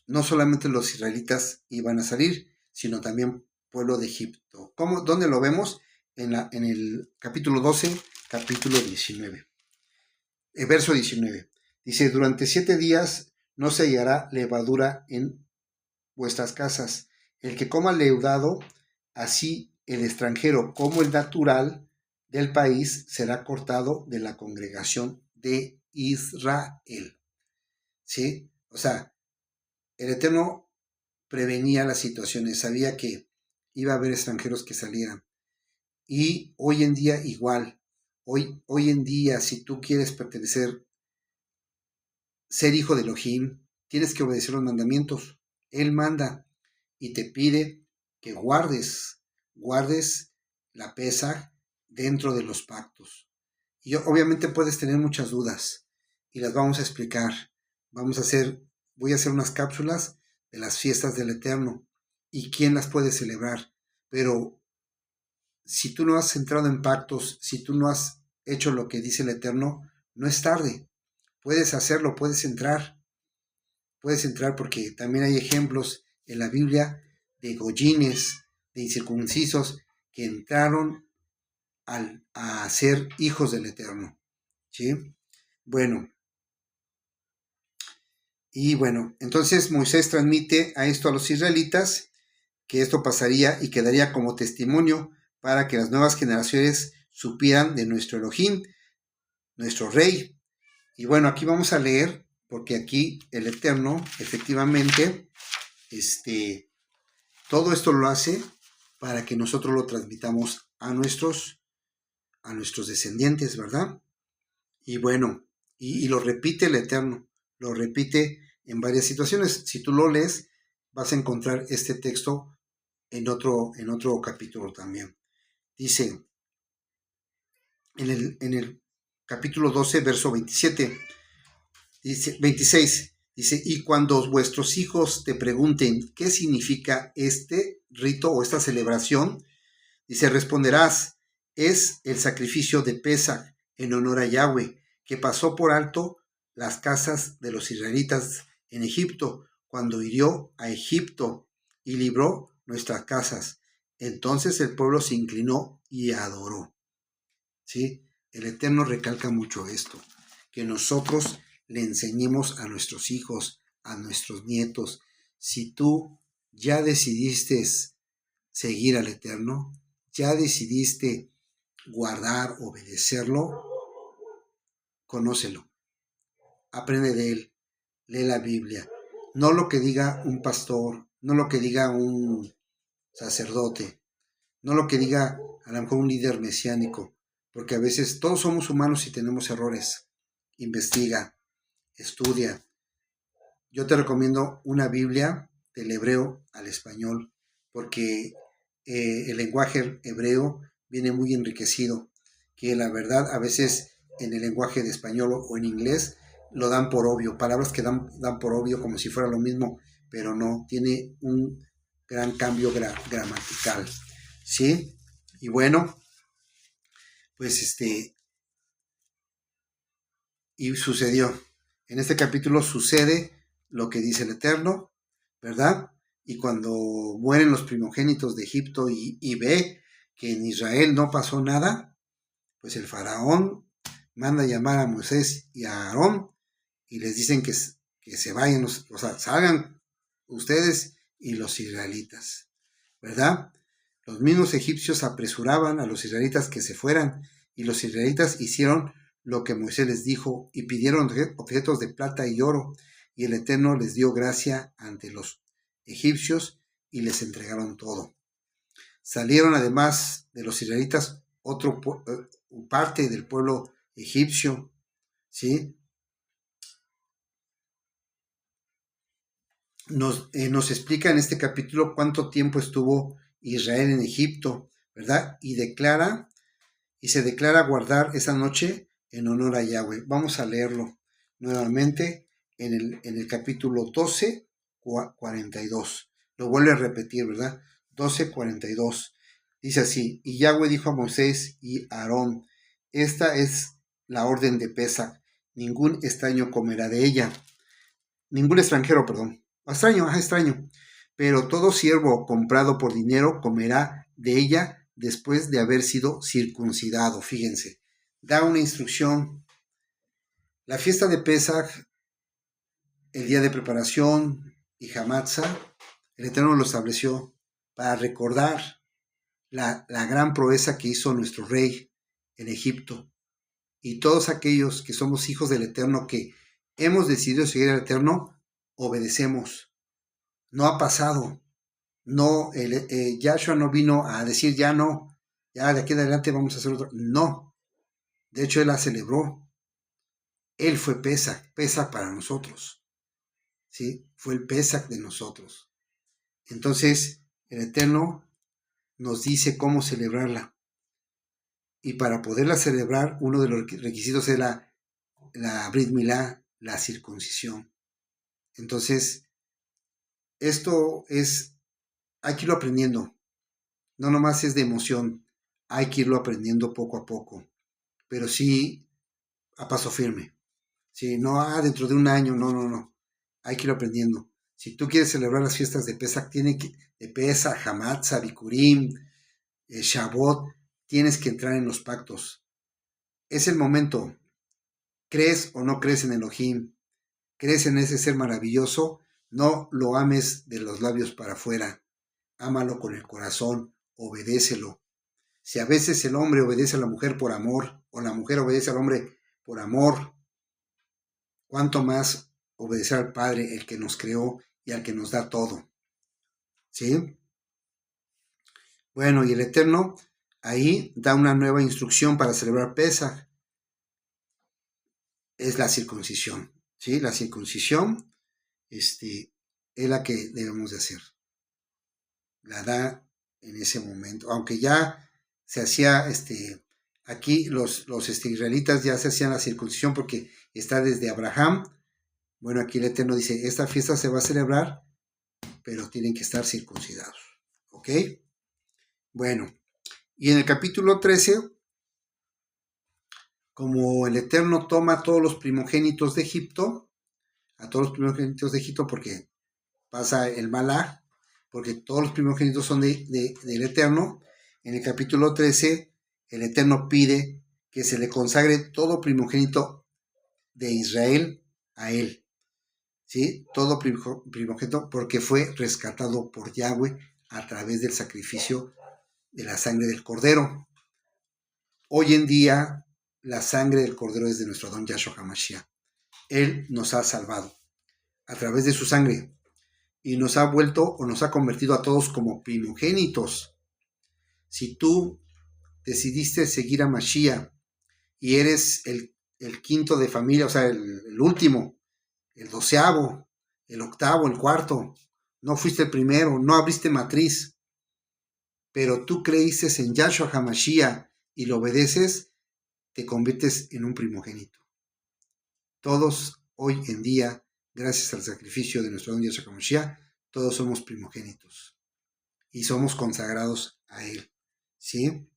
no solamente los israelitas iban a salir, sino también pueblo de Egipto. ¿Dónde lo vemos? En el capítulo 12, capítulo 19. Verso 19. Dice, durante 7 días no se hallará levadura en vuestras casas. El que coma leudado, así el extranjero como el natural del país, será cortado de la congregación de Israel. ¿Sí? O sea, el Eterno prevenía las situaciones, sabía que iba a haber extranjeros que salieran. Y hoy en día igual, hoy en día si tú quieres pertenecer, ser hijo de Elohim, tienes que obedecer los mandamientos. Él manda y te pide que guardes la pesa dentro de los pactos. Y obviamente puedes tener muchas dudas y las vamos a explicar. Voy a hacer unas cápsulas de las fiestas del Eterno y quién las puede celebrar. Pero si tú no has entrado en pactos, si tú no has hecho lo que dice el Eterno, no es tarde. Puedes hacerlo, puedes entrar porque también hay ejemplos en la Biblia de goyines, de incircuncisos que entraron a ser hijos del Eterno. ¿Sí? Bueno, entonces Moisés transmite a esto a los israelitas, que esto pasaría y quedaría como testimonio para que las nuevas generaciones supieran de nuestro Elohim, nuestro Rey. Y bueno, aquí vamos a leer, porque aquí el Eterno, efectivamente, todo esto lo hace para que nosotros lo transmitamos a nuestros descendientes, ¿verdad? Y bueno, y lo repite el Eterno, lo repite en varias situaciones. Si tú lo lees, vas a encontrar este texto en otro capítulo también. Dice, en el capítulo 12, verso 27, dice, 26, dice, y cuando vuestros hijos te pregunten qué significa este rito o esta celebración, dice, responderás, es el sacrificio de Pesach en honor a Yahweh, que pasó por alto las casas de los israelitas en Egipto, cuando hirió a Egipto y libró nuestras casas. Entonces el pueblo se inclinó y adoró. ¿Sí? El Eterno recalca mucho esto, que nosotros le enseñemos a nuestros hijos, a nuestros nietos. Si tú ya decidiste seguir al Eterno, ya decidiste guardar, obedecerlo, conócelo, aprende de él, lee la Biblia, no lo que diga un pastor, no lo que diga un sacerdote, no lo que diga a lo mejor un líder mesiánico, porque a veces todos somos humanos y tenemos errores. Investiga, estudia. Yo te recomiendo una Biblia del hebreo al español, porque el lenguaje hebreo viene muy enriquecido, que la verdad a veces en el lenguaje de español o en inglés lo dan por obvio, palabras que dan por obvio como si fuera lo mismo, pero no, tiene un gran cambio gramatical, ¿sí? Y bueno, pues y sucedió. En este capítulo sucede lo que dice el Eterno, ¿verdad? Y cuando mueren los primogénitos de Egipto y ve que en Israel no pasó nada, pues el faraón manda llamar a Moisés y a Aarón y les dicen que se vayan, o sea, salgan ustedes y los israelitas, ¿verdad? Los mismos egipcios apresuraban a los israelitas que se fueran y los israelitas hicieron lo que Moisés les dijo y pidieron objetos de plata y oro y el Eterno les dio gracia ante los egipcios y les entregaron todo. Salieron además de los israelitas parte del pueblo egipcio, ¿sí? Nos explica en este capítulo cuánto tiempo estuvo Israel en Egipto, ¿verdad? Y se declara guardar esa noche en honor a Yahweh. Vamos a leerlo nuevamente en el capítulo 12, 42. Lo vuelve a repetir, ¿verdad? 12, 42. Dice así, y Yahweh dijo a Moisés y a Aarón, esta es la orden de Pesach, ningún extraño comerá de ella, ningún extranjero, perdón, extraño, pero todo siervo comprado por dinero comerá de ella después de haber sido circuncidado. Fíjense, da una instrucción. La fiesta de Pesach, el día de preparación y Hamatza, el Eterno lo estableció para recordar la gran proeza que hizo nuestro rey en Egipto. Y todos aquellos que somos hijos del Eterno, que hemos decidido seguir al Eterno, obedecemos. No ha pasado. No, Yahshua no vino a decir ya no, ya de aquí en adelante vamos a hacer otro. No. De hecho, él la celebró. Él fue Pesach para nosotros. ¿Sí? Fue el Pesach de nosotros. Entonces, el Eterno nos dice cómo celebrarla. Y para poderla celebrar, uno de los requisitos es la Brit Milá, la circuncisión. Entonces, esto hay que irlo aprendiendo. No nomás es de emoción, hay que irlo aprendiendo poco a poco. Pero sí a paso firme. Sí, no, dentro de un año, no. Hay que irlo aprendiendo. Si tú quieres celebrar las fiestas de Pesach, de Pesach, Hamatza, Bikurim, Shavuot, tienes que entrar en los pactos. Es el momento. ¿Crees o no crees en Elohim? ¿Crees en ese ser maravilloso? No lo ames de los labios para afuera. Ámalo con el corazón. Obedécelo. Si a veces el hombre obedece a la mujer por amor, o la mujer obedece al hombre por amor, ¿cuánto más obedecer al Padre, el que nos creó y al que nos da todo? ¿Sí? Bueno, y el Eterno ahí da una nueva instrucción para celebrar Pesach. Es la circuncisión. ¿Sí? La circuncisión es la que debemos de hacer. La da en ese momento. Aunque ya se hacía, aquí los israelitas ya se hacían la circuncisión porque está desde Abraham. Bueno, aquí el Eterno dice, esta fiesta se va a celebrar, pero tienen que estar circuncidados. ¿Ok? Bueno, y en el capítulo 13, como el Eterno toma a todos los primogénitos de Egipto, porque pasa el Malá, porque todos los primogénitos son del Eterno, en el capítulo 13, el Eterno pide que se le consagre todo primogénito de Israel a él. ¿Sí? Todo primogénito porque fue rescatado por Yahweh a través del sacrificio de la sangre del Cordero. Hoy en día, la sangre del Cordero es de nuestro Adón Yahshua HaMashiach. Él nos ha salvado a través de su sangre. y nos ha vuelto o nos ha convertido a todos como primogénitos. Si tú decidiste seguir a Mashiach y eres el quinto de familia, o sea, el último, el 12º, el 8º, el 4º, no fuiste el primero, no abriste matriz, pero tú creíste en Yahshua HaMashiach y lo obedeces, te conviertes en un primogénito. Todos hoy en día, gracias al sacrificio de nuestro don Yahshua HaMashiach, todos somos primogénitos y somos consagrados a Él, ¿sí?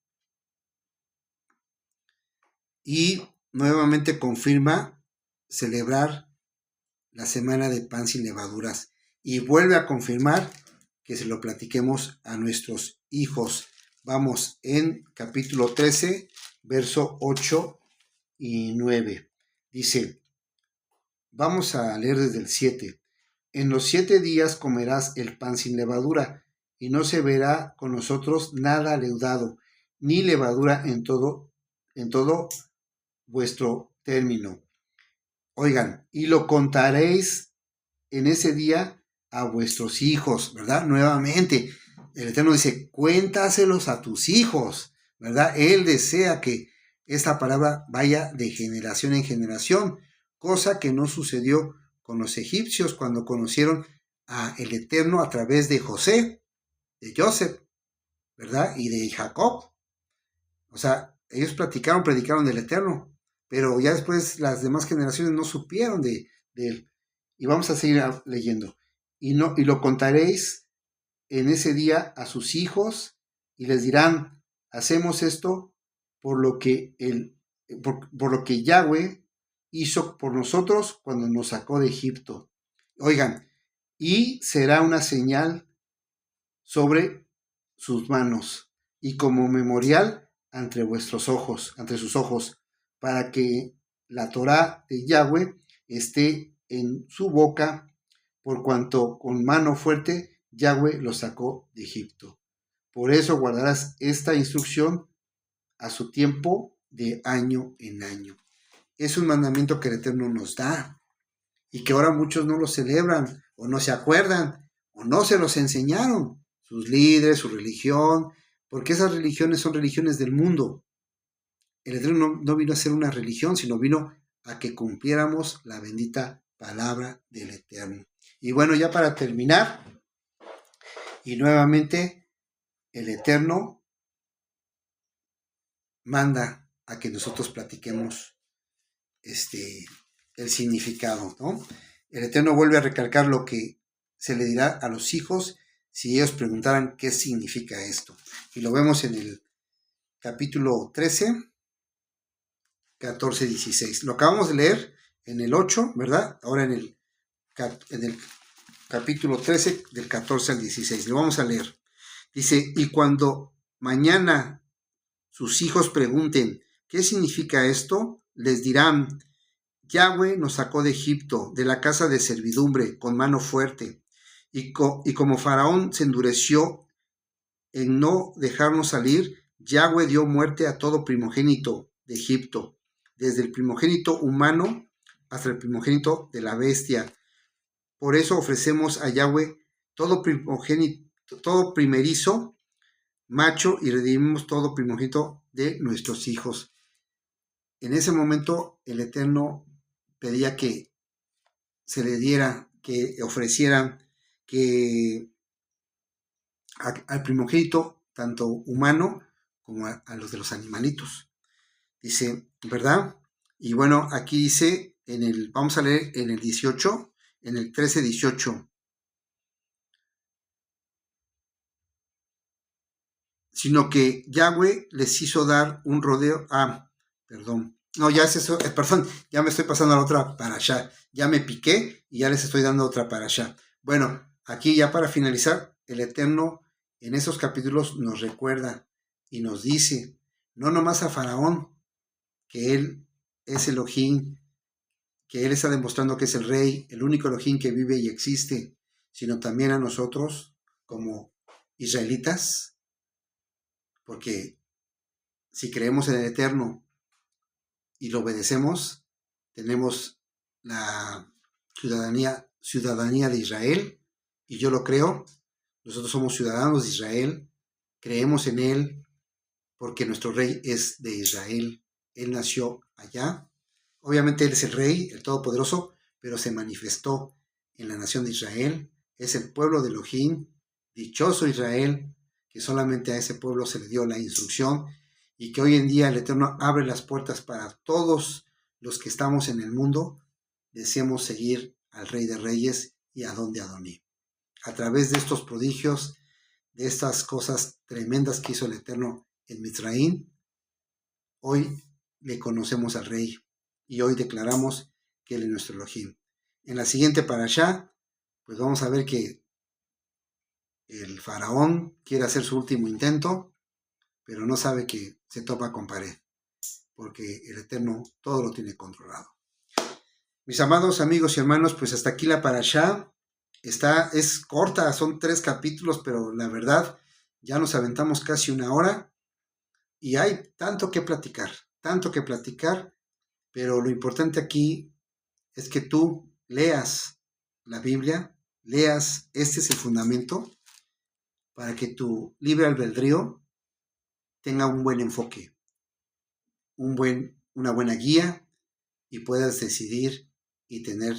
Y nuevamente confirma celebrar la semana de pan sin levaduras y vuelve a confirmar que se lo platiquemos a nuestros hijos. Vamos en capítulo 13, verso 8 y 9. Dice, vamos a leer desde el 7. En los 7 días comerás el pan sin levadura, y no se verá con nosotros nada leudado, ni levadura en todo vuestro término. Oigan, y lo contaréis en ese día a vuestros hijos, ¿verdad? Nuevamente, el Eterno dice, cuéntaselos a tus hijos, ¿verdad? Él desea que esta palabra vaya de generación en generación, cosa que no sucedió con los egipcios cuando conocieron a el Eterno a través de José, de Joseph, ¿verdad? Y de Jacob. O sea, ellos predicaron del Eterno, pero ya después las demás generaciones no supieron de él. Y vamos a seguir leyendo. Y lo contaréis en ese día a sus hijos y les dirán, hacemos esto por lo que por lo que Yahweh hizo por nosotros cuando nos sacó de Egipto. Oigan, y será una señal sobre sus manos y como memorial entre vuestros ojos, entre sus ojos, para que la Torá de Yahweh esté en su boca, por cuanto con mano fuerte Yahweh los sacó de Egipto. Por eso guardarás esta instrucción a su tiempo de año en año. Es un mandamiento que el Eterno nos da y que ahora muchos no lo celebran o no se acuerdan o no se los enseñaron, sus líderes, su religión, porque esas religiones son religiones del mundo. El Eterno no vino a ser una religión, sino vino a que cumpliéramos la bendita palabra del Eterno. Y bueno, ya para terminar, y nuevamente el Eterno manda a que nosotros platiquemos el significado, ¿no? El Eterno vuelve a recalcar lo que se le dirá a los hijos si ellos preguntaran qué significa esto. Y lo vemos en el capítulo 13, 14, 16. Lo acabamos de leer en el 8, ¿verdad? Ahora en el capítulo 13, del 14 al 16. Lo vamos a leer. Dice, y cuando mañana sus hijos pregunten, ¿qué significa esto? Les dirán, Yahweh nos sacó de Egipto, de la casa de servidumbre, con mano fuerte. Y como Faraón se endureció en no dejarnos salir, Yahweh dio muerte a todo primogénito de Egipto, desde el primogénito humano hasta el primogénito de la bestia. Por eso ofrecemos a Yahweh todo primogénito, todo primerizo, macho, y redimimos todo primogénito de nuestros hijos. En ese momento el Eterno pedía que se le diera, que ofrecieran, que al primogénito, tanto humano como a los de los animalitos. Dice, ¿verdad? Y bueno, aquí dice, vamos a leer en el 18, en el 13, 18. Sino que Yahweh les hizo dar un rodeo. Perdón. No, ya es eso, perdón, ya me estoy pasando a la otra para allá. Ya me piqué y ya les estoy dando otra para allá. Bueno, aquí ya para finalizar, el Eterno en esos capítulos nos recuerda y nos dice, no nomás a Faraón, que él es Elohim, que él está demostrando que es el rey, el único Elohim que vive y existe, sino también a nosotros como israelitas, porque si creemos en el Eterno y lo obedecemos, tenemos la ciudadanía de Israel, y yo lo creo. Nosotros somos ciudadanos de Israel, creemos en Él porque nuestro rey es de Israel. Él nació allá. Obviamente Él es el rey, el todopoderoso, pero se manifestó en la nación de Israel. Es el pueblo de Elohim, dichoso Israel, que solamente a ese pueblo se le dio la instrucción y que hoy en día el Eterno abre las puertas para todos los que estamos en el mundo. Deseamos seguir al Rey de Reyes y a Adón de Adoní. A través de estos prodigios, de estas cosas tremendas que hizo el Eterno en Mitzraín, hoy le conocemos al Rey y hoy declaramos que Él es nuestro Elohim. En la siguiente parashá, pues vamos a ver que el faraón quiere hacer su último intento, pero no sabe que se topa con pared, porque el Eterno todo lo tiene controlado. Mis amados amigos y hermanos, pues hasta aquí la parashá. Es corta, son 3 capítulos, pero la verdad ya nos aventamos casi 1 hora y hay tanto que platicar, pero lo importante aquí es que tú leas la Biblia, este es el fundamento para que tu libre albedrío tenga un buen enfoque, una buena guía y puedas decidir y tener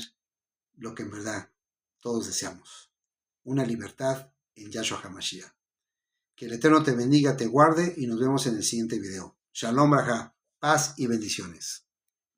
lo que en verdad todos deseamos, una libertad en Yahshua HaMashiach. Que el Eterno te bendiga, te guarde y nos vemos en el siguiente video. Shalom, braja, paz y bendiciones.